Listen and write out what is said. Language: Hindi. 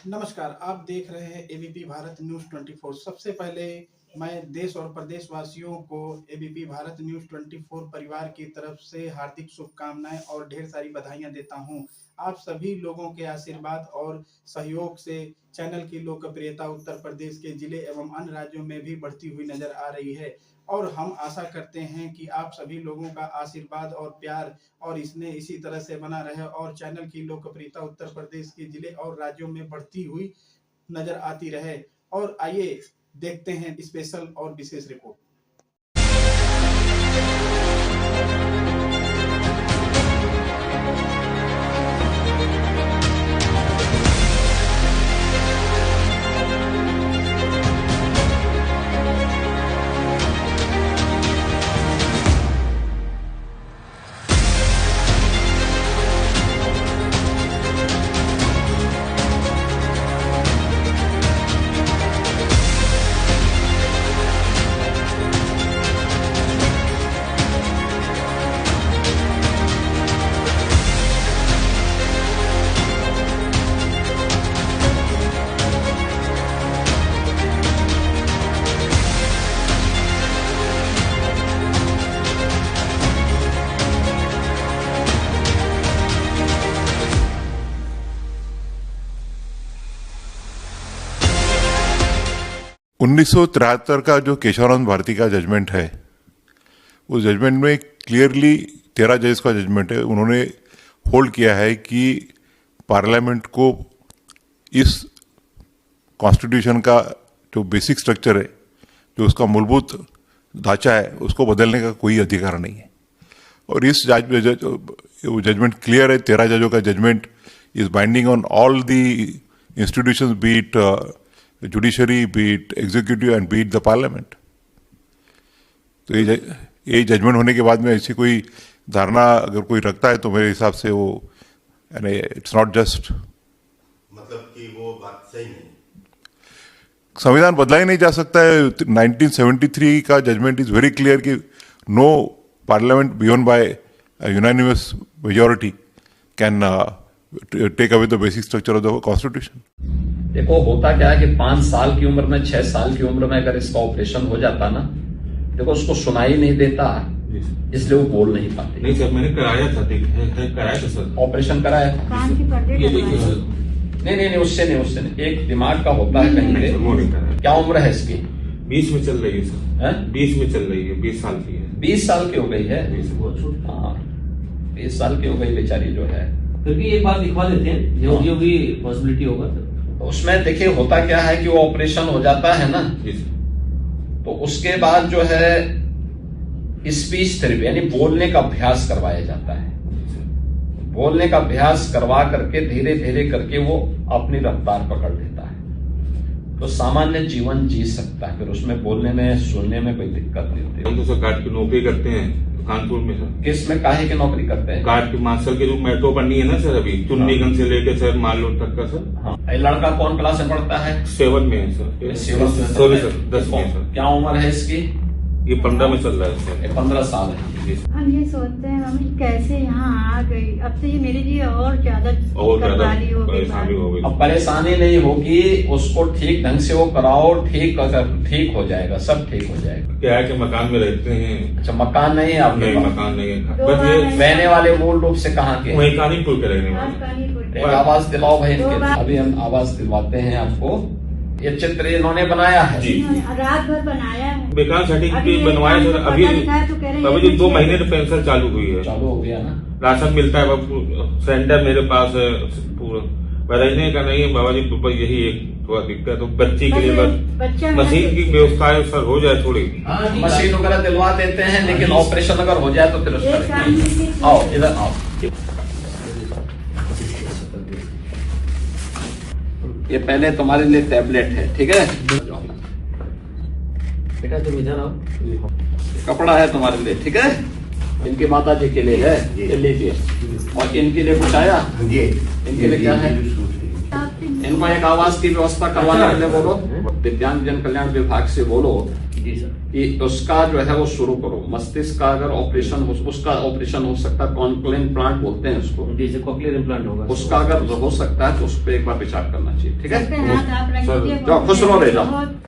नमस्कार, आप देख रहे हैं एबीपी भारत न्यूज़ 24। सबसे पहले मैं देश और प्रदेशवासियों को एबीपी भारत न्यूज़ 24 परिवार की तरफ से हार्दिक शुभकामनाएं और ढेर सारी बधाइयां देता हूं। आप सभी लोगों के आशीर्वाद और सहयोग से चैनल की लोकप्रियता उत्तर प्रदेश के जिले एवं अन्य राज्यों में भी बढ़ती हुई नजर आ रही है और हम आशा करते हैं कि आप सभी लोगों का आशीर्वाद और प्यार और इसने इसी तरह से बना रहे और चैनल की लोकप्रियता उत्तर प्रदेश के जिले और राज्यों में बढ़ती हुई नजर आती रहे। और आइए देखते हैं स्पेशल और विशेष रिपोर्ट। 1973 का जो केशवानंद भारती का जजमेंट है, उस जजमेंट में क्लियरली 13 जजेस का जजमेंट है। उन्होंने होल्ड किया है कि पार्लियामेंट को इस कॉन्स्टिट्यूशन का जो बेसिक स्ट्रक्चर है, जो उसका मूलभूत ढांचा है, उसको बदलने का कोई अधिकार नहीं है। और इस जजमेंट क्लियर है। 13 जजों का judgement is binding on all the institutions, be it judiciary, be it executive and be it the parliament. तो ये जजमेंट होने के बाद में ऐसी कोई धारणा अगर कोई रखता है तो मेरे हिसाब से वो यानी इट्स नॉट जस्ट, मतलब कि वो बात सही नहीं। संविधान बदला ही नहीं जा सकता है। 1973 का जजमेंट इज वेरी क्लियर कि no parliament beyond by unanimous majority can take away the basic structure of the constitution. देखो, होता क्या है कि 5 साल की उम्र में, 6 साल की उम्र में अगर इसका ऑपरेशन हो जाता ना, देखो उसको सुनाई नहीं देता, इसलिए वो बोल नहीं पाते। नहीं सर, मैंने कराया था, कराया था सर, ऑपरेशन कराया। ये देखिए सर। नहीं, उससे नहीं। एक दिमाग का होता है कहीं पे। क्या उम्र है इसकी? 20 में चल रही है सर। 20 में चल रही है, 20 साल की है। 20 साल की हो गई है। 20 साल की हो गई बेचारी जो है। फिर भी एक बार दिखवा देते हैं, जो भी पॉसिबिलिटी होगा। उसमें देखिए होता क्या है कि वो ऑपरेशन हो जाता है ना, तो उसके बाद जो है स्पीच थेरेपी यानी बोलने का अभ्यास करवाया जाता है। बोलने का अभ्यास करवा करके धीरे धीरे करके वो अपनी रफ्तार पकड़ लेता है, तो सामान्य जीवन जी सकता है। फिर उसमें बोलने में, सुनने में कोई दिक्कत नहीं होती। हम तो सर कार्ड की नौकरी करते हैं कानपुर में सर। किस में, काहे की नौकरी करते हैं? कार्ड की मार्शल के जो मेट्रो बननी है ना सर, अभी चुन्नीगंज से लेके सर मालूर तक का सर। हाँ। लड़का कौन क्लास में पढ़ता है? 7 में है सर। 7 सर 10 में सर। क्या उम्र है इसकी? ये 15 में चल रहा है सर। 15 साल है। हम ये सोचते हैं मम्मी कैसे यहाँ आ गई। अब तो ये मेरे लिए और ज्यादा परेशानी हो गई। अब परेशानी नहीं होगी, उसको ठीक ढंग से वो कराओ, ठीक हो जाएगा, सब ठीक हो जाएगा। क्या है कि मकान में रहते हैं। अच्छा, मकान नहीं है आपके? नहीं, मकान नहीं है। बस ये रहने वाले मूल रूप से कहाँ के? वही कानीपुर के रहने वाले। एक आवाज दिलाओ भाई इनके। अभी हम आवाज दिलवाते हैं आपको। ये चित्र इन्होंने बनाया है जी, रात भर बनाया है। बेकार सर्टिफिकेट बनवाया सर। अभी 2 महीने से पेंशन चालू हुई है। चालू हो गया ना? राशन मिलता है, सेंटर मेरे पास है पूरा। बरसने का नहीं है बाबा जी, यही एक थोड़ा दिक्कत। तो बच्ची के लिए बस मशीन की व्यवस्था है सर, हो जाए थोड़ी। मशीन वगैरह दिलवा देते हैं, लेकिन ऑपरेशन अगर हो जाए तो फिर उसका। आओ इधर आओ। ये पहले तुम्हारे लिए टैबलेट है, ठीक है बेटा, तुम इधर आओ। कपड़ा है तुम्हारे लिए, ठीक है। इनकी माता जी के लिए है, ये लीजिए। और इनके लिए कुछ आया? इनके लिए क्या है? इनको एक आवास की व्यवस्था करवाने के लिए बोलो, दिव्यांग जन कल्याण विभाग से बोलो जी सर। कि उसका जो है वो शुरू करो। मस्तिष्क का अगर ऑपरेशन हो, उसका ऑपरेशन हो सकता है, कॉन्क्लेन प्लांट बोलते हैं उसको, जी सर, कॉक्लियर इम्प्लांट होगा उसका अगर हो सकता है तो उस पर एक बार विचार करना चाहिए। ठीक सर पे है, हाथ आप रख दीजिए। जाओ, खुश रहो, रह जाओ। बहुत